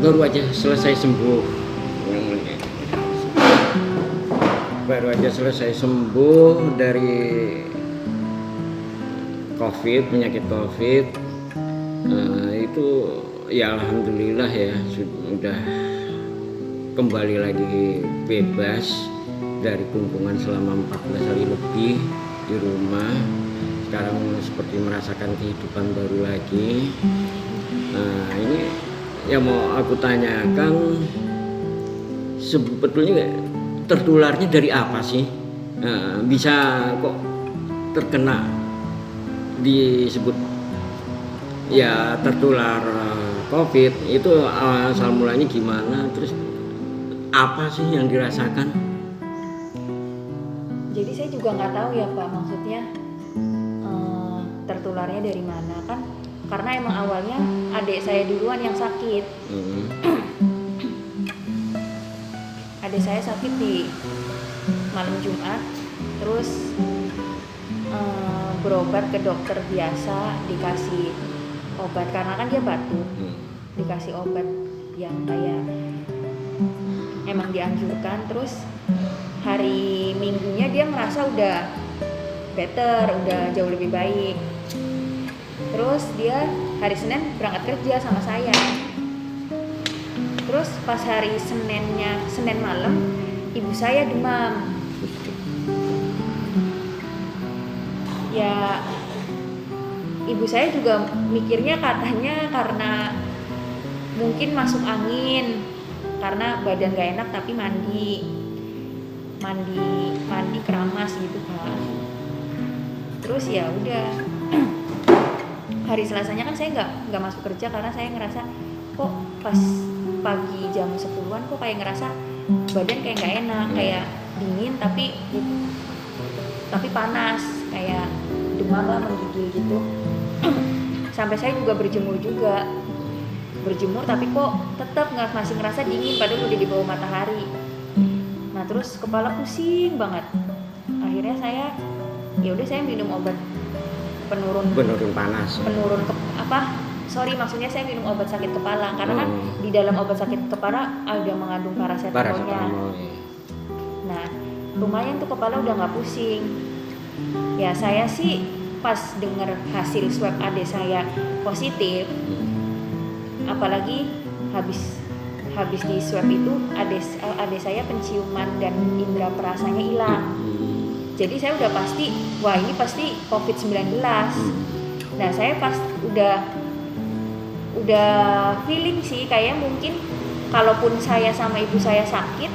baru aja selesai sembuh. Baru aja selesai sembuh dari COVID, penyakit COVID. Itu ya alhamdulillah ya sudah kembali lagi bebas dari kunjungan selama 14 hari lebih di rumah. Sekarang seperti merasakan kehidupan baru lagi. Nah ini yang mau aku tanyakan, sebetulnya tertularnya dari apa sih? Bisa kok terkena disebut ya tertular COVID, itu asal mulanya gimana, terus apa sih yang dirasakan? Jadi saya juga nggak tahu ya Pak, maksudnya tertularnya dari mana kan, karena emang awalnya adik saya duluan yang sakit. Adik saya sakit di malam Jumat, terus berobat ke dokter biasa, dikasih obat karena kan dia batuk, dikasih obat yang kayak emang dianjurkan. Terus hari Minggunya dia merasa udah better, udah jauh lebih baik. Terus dia hari Senin berangkat kerja sama saya. Terus pas hari Senin malam, ibu saya demam. Ya ibu saya juga mikirnya katanya karena mungkin masuk angin, karena badan gak enak tapi mandi keramas gitu kan. Terus ya udah hari Selasanya kan saya nggak masuk kerja karena saya ngerasa kok pas pagi jam 10-an kok kayak ngerasa badan kayak nggak enak, kayak dingin tapi panas, kayak demam lah, menggigil gitu. Sampai saya juga berjemur tapi kok tetap masih ngerasa dingin padahal udah di bawah matahari. Nah terus kepala pusing banget. Akhirnya saya minum obat penurun panas. Maksudnya saya minum obat sakit kepala karena kan di dalam obat sakit kepala ada mengandung paracetamolnya. Nah lumayan tuh kepala udah nggak pusing. Ya saya sih pas dengar hasil swab adik saya positif, apalagi habis di swab itu adik saya penciuman dan indera perasanya hilang. Jadi saya udah pasti, wah ini pasti COVID-19. Nah saya pas udah feeling sih kayak mungkin kalaupun saya sama ibu saya sakit,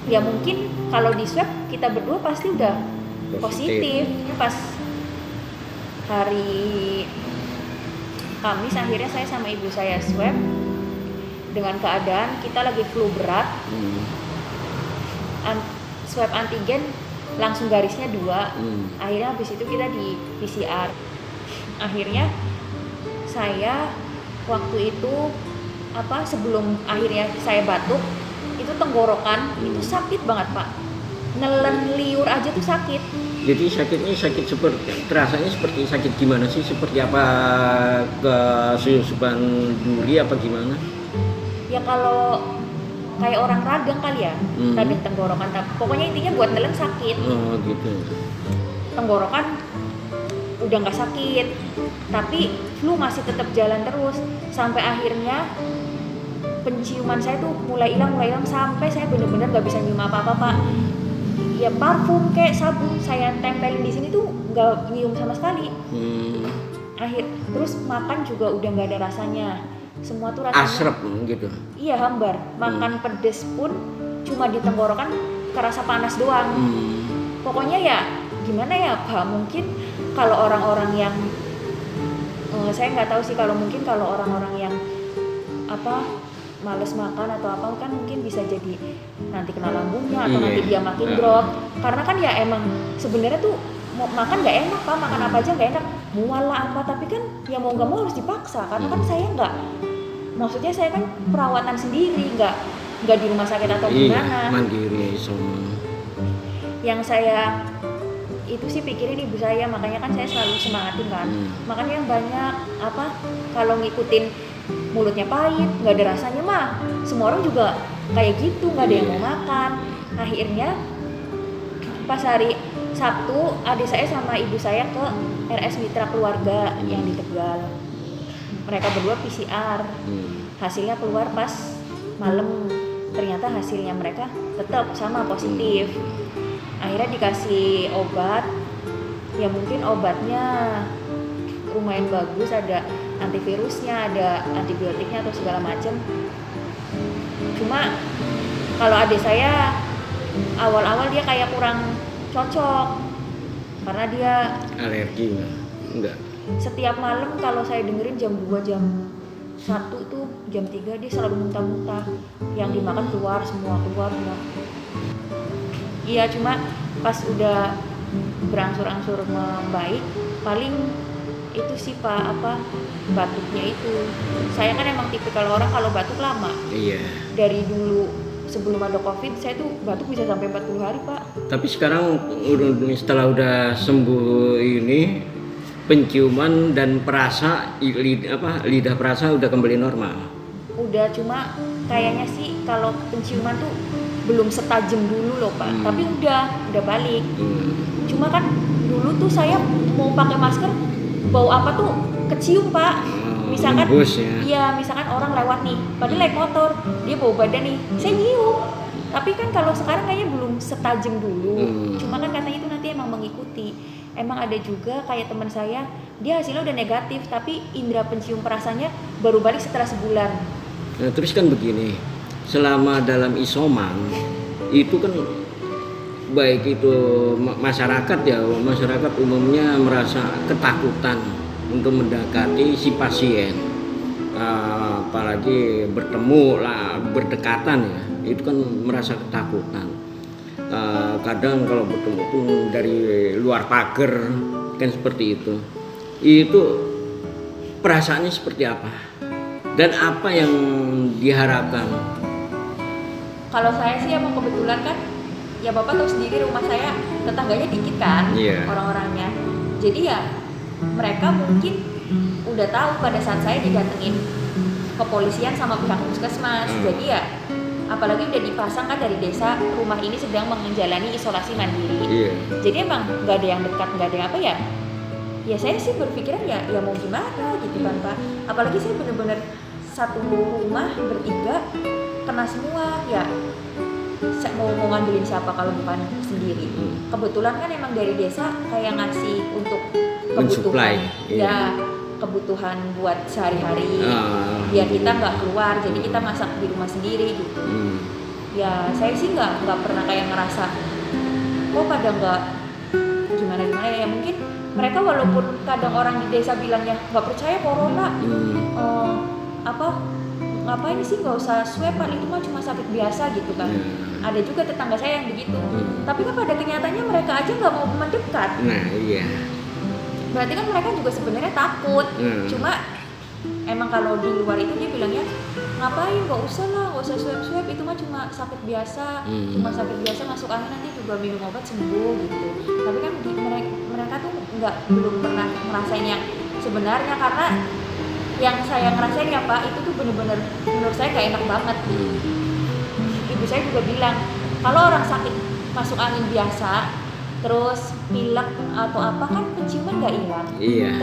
ya mungkin kalau di swab kita berdua pasti udah positif. Pas hari Kamis akhirnya saya sama ibu saya swab dengan keadaan kita lagi flu berat. Swab antigen langsung garisnya 2. Akhirnya habis itu kita di PCR. Akhirnya saya waktu itu sebelum akhirnya saya batuk, itu tenggorokan itu sakit banget Pak. Nelen liur aja tuh sakit. Jadi sakitnya terasanya seperti sakit gimana sih? Seperti apa, kesusupan duri apa gimana? Ya kalau kayak orang radang kali ya, radang tenggorokan. Pokoknya intinya buat nelen sakit. Oh gitu. Tenggorokan udah nggak sakit, tapi flu masih tetap jalan terus sampai akhirnya penciuman saya tuh mulai hilang sampai saya benar-benar nggak bisa nyium apa-apa Pak. Ya parfum kayak sabun saya tempelin di sini tuh nggak nyium sama sekali. Terus makan juga udah nggak ada rasanya. Semua tuh rasanya asrep gitu. Iya hambar. Makan pedes pun cuma di tenggorokan kerasa panas doang. Pokoknya ya gimana ya Pak, mungkin kalau orang-orang yang saya nggak tahu sih, kalau orang-orang yang males makan atau apa kan mungkin bisa jadi nanti kena lambungnya atau nanti dia makin drop. Karena kan ya emang sebenarnya tuh mau makan nggak enak Pak, makan apa aja nggak enak, mual lah apa, tapi kan ya mau nggak mau harus dipaksa karena kan saya maksudnya saya kan perawatan sendiri, nggak di rumah sakit atau gimana. Mandiri semua. Yang saya itu sih pikirin ibu saya, makanya kan saya selalu semangatin kan. Makanya banyak kalau ngikutin mulutnya pahit, nggak ada rasanya mah. Semua orang juga kayak gitu, nggak ada yang mau makan. Akhirnya pas hari Sabtu, adik saya sama ibu saya ke RS Mitra Keluarga yang di Tegal. Mereka berdua PCR, hasilnya keluar pas malam. Ternyata hasilnya mereka tetap sama positif. Akhirnya dikasih obat, ya mungkin obatnya lumayan bagus, ada antivirusnya, ada antibiotiknya atau segala macam. Cuma kalau adik saya awal-awal dia kayak kurang cocok karena dia Alergi enggak? setiap malam kalau saya dengerin jam 2, jam 1 tuh, jam 3 dia selalu muntah-muntah. Yang dimakan keluar semua. Iya, cuma pas udah berangsur-angsur membaik, paling itu sih Pak, batuknya itu. Saya kan emang tipikal orang kalau batuk lama. Iya. Dari dulu sebelum ada COVID, saya tuh batuk bisa sampai 40 hari Pak. Tapi sekarang setelah udah sembuh ini, penciuman dan lidah perasa udah kembali normal. Udah, cuma kayaknya sih kalau penciuman tuh belum setajam dulu loh Pak. Tapi udah balik. Cuma kan dulu tuh saya mau pakai masker, bau apa tuh kecium Pak. Misalkan misalkan orang lewat nih, padahal naik motor, dia bawa badan nih, saya nyium. Tapi kan kalau sekarang kayaknya belum setajam dulu. Cuma kan katanya itu nanti emang mengikuti. Emang ada juga kayak teman saya, dia hasilnya udah negatif, tapi indera pencium perasanya baru balik setelah sebulan. Nah, terus kan begini, selama dalam isoman itu kan baik itu masyarakat umumnya merasa ketakutan untuk mendekati si pasien, apalagi bertemu lah, berdekatan ya, itu kan merasa ketakutan. Kadang kalau bertemu pun dari luar pagar kan seperti itu perasaannya seperti apa dan apa yang diharapkan? Kalau saya sih emang kebetulan kan, ya Bapak tahu sendiri rumah saya tetangganya dikit kan, orang-orangnya. Jadi ya mereka mungkin udah tahu pada saat saya didatengin kepolisian sama pihak puskesmas. Jadi ya apalagi udah dipasang kan dari desa, rumah ini sedang menjalani isolasi mandiri. Jadi emang nggak ada yang dekat, nggak ada yang apa ya. Ya saya sih berpikiran ya mau gimana gitu kan Pak. Apalagi saya bener-bener satu rumah bertiga kena semua ya. Mau ngandelin siapa kalau bukan sendiri. Kebetulan kan emang dari desa kayak ngasih untuk kebutuhan, kebutuhan buat sehari-hari, biar kita nggak keluar, jadi kita masak di rumah sendiri gitu. Ya saya sih nggak pernah kayak ngerasa kok pada nggak gimana ya. Mungkin mereka walaupun kadang orang di desa bilangnya nggak percaya corona, ngapain sih nggak usah swab, itu mah cuma sakit biasa gitu kan. Ada juga tetangga saya yang begitu. Tapi kan pada kenyataannya mereka aja nggak mau mendekat. Nah iya. Berarti kan mereka juga sebenarnya takut. Cuma emang kalau di luar itu dia bilangnya ngapain, nggak usah swab, itu mah cuma sakit biasa. Cuma sakit biasa, masuk angin nanti juga minum obat sembuh gitu. Tapi kan mereka tuh belum pernah ngerasain yang sebenarnya, karena yang saya ngerasain ya Pak, itu tuh bener-bener menurut saya gak enak banget. Ibu saya juga bilang kalau orang sakit masuk angin biasa terus pilek atau apa kan penciuman gak hilang.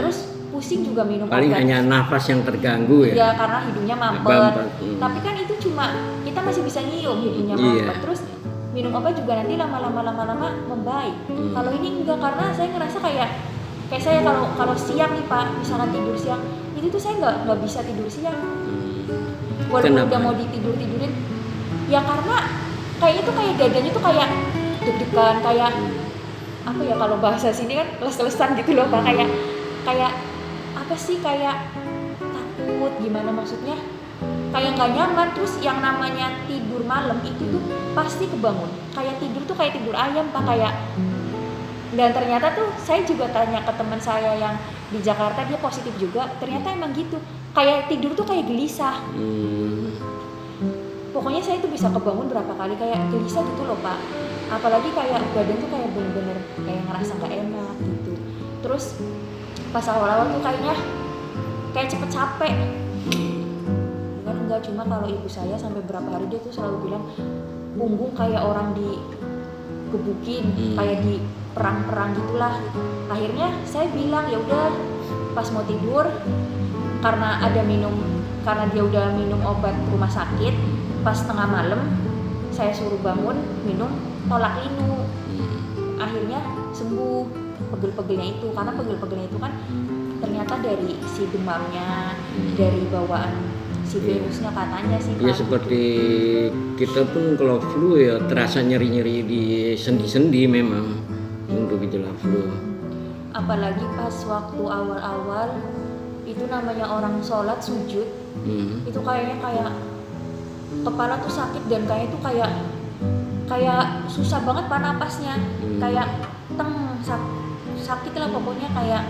Terus pusing juga minum obat. Paling hanya nafas yang terganggu ya. Iya, karena hidungnya mampet. Tapi kan itu cuma kita masih bisa nyium hidungnya mampet. Terus minum obat juga nanti lama-lama membaik. Kalau ini enggak, karena saya ngerasa kayak saya kalau siang nih Pak, misalkan tidur siang, itu tuh saya nggak bisa tidur siang. Walaupun udah mau tidurin, ya karena kayaknya tuh kayak dadanya tuh kayak deg-degan, kayak apa ya, kalau bahasa sini kan les-lesan gitu loh Pak, kayak apa sih, kayak takut gimana maksudnya, kayak nggak nyaman. Terus yang namanya tidur malam itu tuh pasti kebangun, kayak tidur tuh kayak tidur ayam Pak, kayak. Dan ternyata tuh saya juga tanya ke teman saya yang di Jakarta, dia positif juga, ternyata emang gitu, kayak tidur tuh kayak gelisah. Pokoknya saya tuh bisa kebangun berapa kali kayak gelisah gitu loh Pak. Apalagi kayak badan tuh kayak bener-bener kayak ngerasa gak enak gitu. Terus pas awal-awal tuh kayak cepet capek. enggak, cuma kalau ibu saya sampai berapa hari dia tuh selalu bilang punggung kayak orang digebukin, kayak di perang-perang gitulah. Akhirnya saya bilang ya udah, pas mau tidur karena dia udah minum obat rumah sakit, pas tengah malam saya suruh bangun minum tolak linu. Akhirnya sembuh pegel-pegelnya itu, karena pegel-pegelnya itu kan ternyata dari si demamnya, dari bawaan si virusnya katanya sih Pak. Ya seperti kita pun kalau flu ya terasa nyeri-nyeri di sendi-sendi memang untuk gejala flu. Apalagi pas waktu awal-awal itu namanya orang sholat sujud, itu kayaknya kayak kepala tuh sakit dan kayak itu kayak susah banget Pak napasnya, kayak sakit lah pokoknya kayak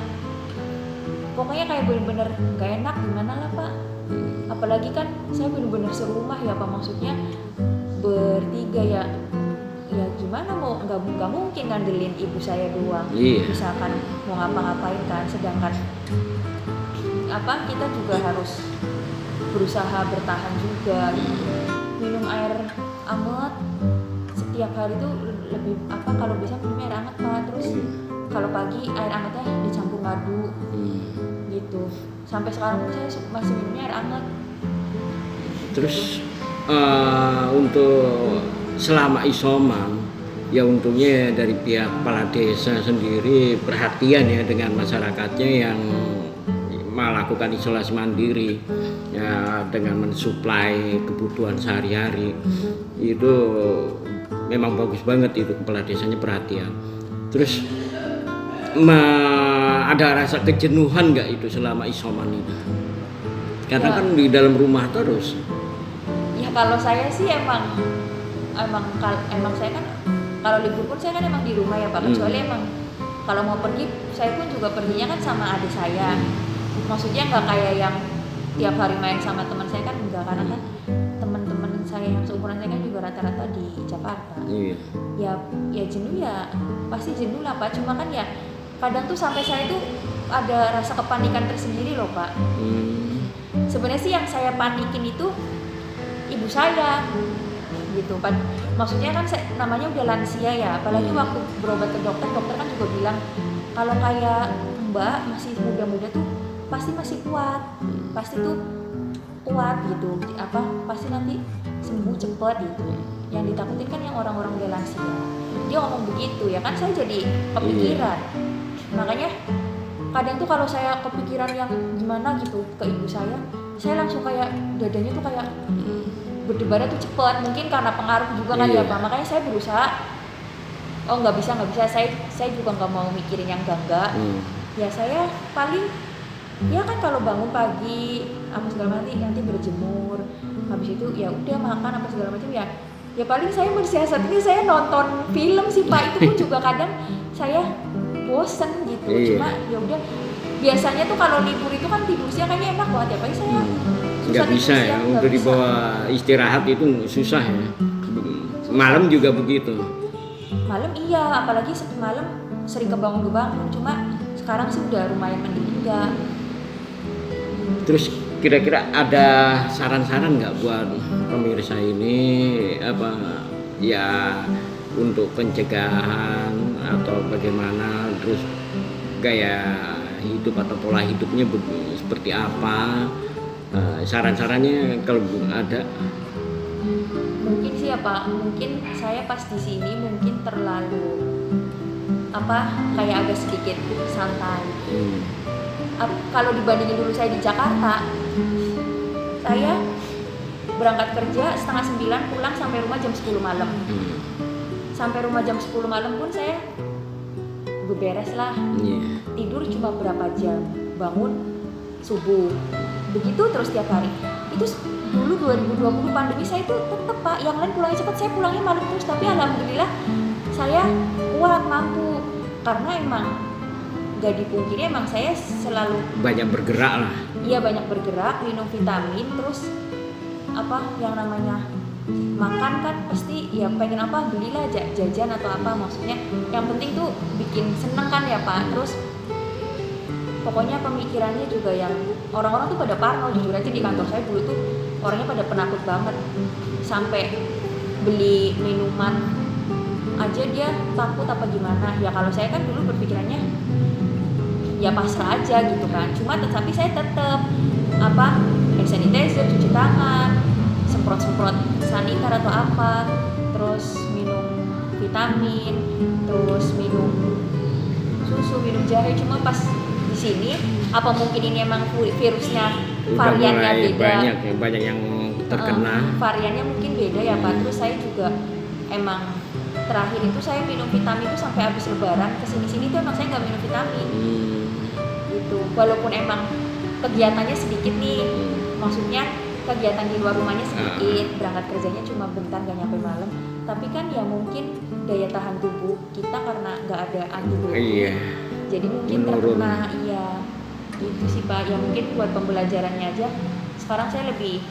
bener-bener gak enak gimana lah Pak. Apalagi kan saya bener-bener serumah ya Pak, maksudnya bertiga ya gimana mau nggak mungkin ngandelin ibu saya doang. Misalkan mau ngapa-ngapain kan, sedangkan kita juga harus berusaha bertahan juga. Minum air anget setiap hari tuh lebih kalau bisa minum air anget Pak, terus kalau pagi air angetnya dicampur madu gitu. Sampai sekarang pun saya masih minumnya air anget. Terus untuk selama isoman ya untungnya dari pihak kepala desa sendiri perhatian ya dengan masyarakatnya yang melakukan isolasi mandiri ya, dengan mensuplai kebutuhan sehari-hari. Itu memang bagus banget, itu kepala desanya perhatian. Terus ada rasa kejenuhan nggak itu selama isoman itu? Karena kan di dalam rumah terus. Ya kalau saya sih emang saya kan kalau libur pun saya kan emang di rumah ya Pak, kecuali emang kalau mau pergi saya pun juga perginya kan sama adik saya. Maksudnya nggak kayak yang tiap hari main sama teman saya kan enggak, karena kan teman-teman saya yang seumuran saya kan juga rata-rata di Jakarta. Ya jenuh ya pasti jenuh lah Pak, cuma kan ya kadang tuh sampai saya tuh ada rasa kepanikan tersendiri loh Pak. Sebenarnya sih yang saya panikin itu ibu saya gitu Pak. Maksudnya kan namanya udah lansia ya, apalagi waktu berobat ke dokter kan juga bilang kalau kayak Mbak masih muda-muda tuh pasti masih kuat, pasti tuh kuat gitu, pasti nanti sembuh cepet gitu. Yang ditakutin kan yang orang-orang udah lansia. Dia ngomong begitu ya kan, saya jadi kepikiran. Makanya kadang tuh kalau saya kepikiran yang gimana gitu ke ibu saya langsung kayak dadanya tuh kayak berdebarnya tuh cepet. Mungkin karena pengaruh juga kan ya Pak. Makanya saya berusaha nggak bisa, saya juga nggak mau mikirin yang enggak. Ya saya paling ya kan kalau bangun pagi apa segala macam nanti berjemur, habis itu ya udah makan apa segala macam ya paling saya mensiasatinya saya nonton film sih Pak. Itu pun juga kadang saya bosen gitu. Cuma ya udah, biasanya tuh kalau libur itu kan tidur siang kayaknya enak banget ya Pak. Saya nggak bisa ya untuk dibawa istirahat itu susah ya. Malam juga begitu. Malam iya, apalagi malam sering kebangun. Cuma sekarang sih udah lumayan mending enggak. Terus kira-kira ada saran-saran nggak buat pemirsa ini untuk pencegahan atau bagaimana, terus gaya hidup atau pola hidupnya seperti apa? Saran-sarannya kalau ada. Mungkin sih mungkin saya pas di sini mungkin terlalu kayak agak sedikit santai. Kalau dibandingin dulu saya di Jakarta, saya berangkat kerja 8:30 pulang sampai rumah jam 10 malam. Sampai rumah jam 10 malam pun saya beberes lah. Tidur cuma berapa jam, bangun subuh. Begitu terus tiap hari. Itu dulu 2020 pandemi saya itu tetap Pak, yang lain pulangnya cepat, saya pulangnya malam terus. Tapi alhamdulillah saya kuat, mampu, karena emang gak dipungkiri emang saya selalu banyak bergerak lah. Iya, banyak bergerak, minum vitamin, terus yang namanya makan kan pasti ya pengen belilah jajan atau maksudnya yang penting tuh bikin seneng kan ya Pak. Terus pokoknya pemikirannya juga yang orang-orang tuh pada parno, jujur aja di kantor saya dulu tuh orangnya pada penakut banget, sampai beli minuman aja dia takut apa gimana. Ya kalau saya kan dulu berpikirannya ya pasrah aja gitu kan, cuma tapi saya tetap hand sanitizer, cuci tangan, semprot sanitar atau apa, terus minum vitamin, terus minum susu, minum jahe. Cuma pas di sini apa mungkin ini emang virusnya variannya beda, banyak yang terkena, variannya mungkin beda ya Pak. Terus saya juga emang terakhir itu saya minum vitamin itu sampai habis lebaran, kesini-sini tuh emang saya nggak minum vitamin gitu, walaupun emang kegiatannya sedikit nih, maksudnya kegiatan di luar rumahnya sedikit, berangkat kerjanya cuma bentar gak nyampe malam, tapi kan ya mungkin daya tahan tubuh kita karena nggak ada antibiotik, jadi mungkin terkena. Iya gitu sih Pak, ya mungkin buat pembelajarannya aja sekarang saya lebih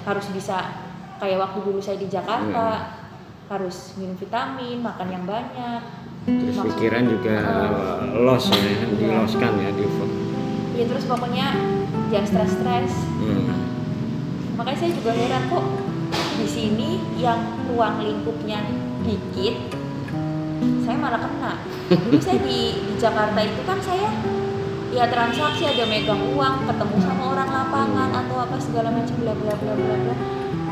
harus bisa kayak waktu dulu saya di Jakarta, harus minum vitamin, makan yang banyak, terus pikiran juga loss ya, diloskan ya ya. Terus pokoknya jangan stres-stres. Makanya saya juga heran kok di sini yang ruang lingkupnya dikit saya malah kena. Dulu saya di Jakarta itu kan saya ya transaksi, ada megang uang, ketemu sama orang lapangan atau apa segala macam bla bla bla bla bla.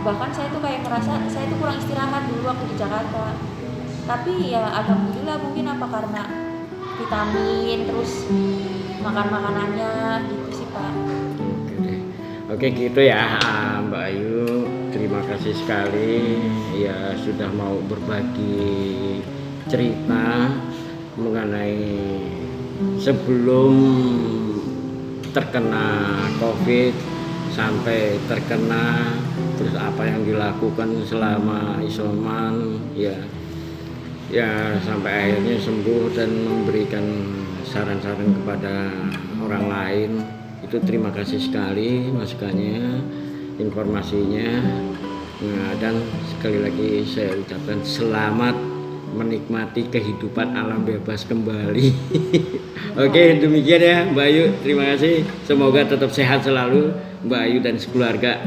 Bahkan saya tuh kayak ngerasa saya tuh kurang istirahat dulu waktu di Jakarta. Tapi ya alhamdulillah, mungkin apa karena vitamin terus makan makanannya gitu sih Pak. Oke gitu ya Mbak Ayu, terima kasih sekali ya sudah mau berbagi cerita mengenai sebelum terkena COVID sampai terkena, terus apa yang dilakukan selama isoman ya sampai akhirnya sembuh dan memberikan saran-saran kepada orang lain. Itu terima kasih sekali masukannya, informasinya. Nah, dan sekali lagi saya ucapkan selamat menikmati kehidupan alam bebas kembali. Oke, demikian ya Mbak Ayu, terima kasih. Semoga tetap sehat selalu Mbak Ayu dan sekeluarga.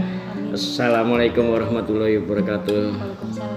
Assalamualaikum warahmatullahi wabarakatuh. Waalaikumsalam.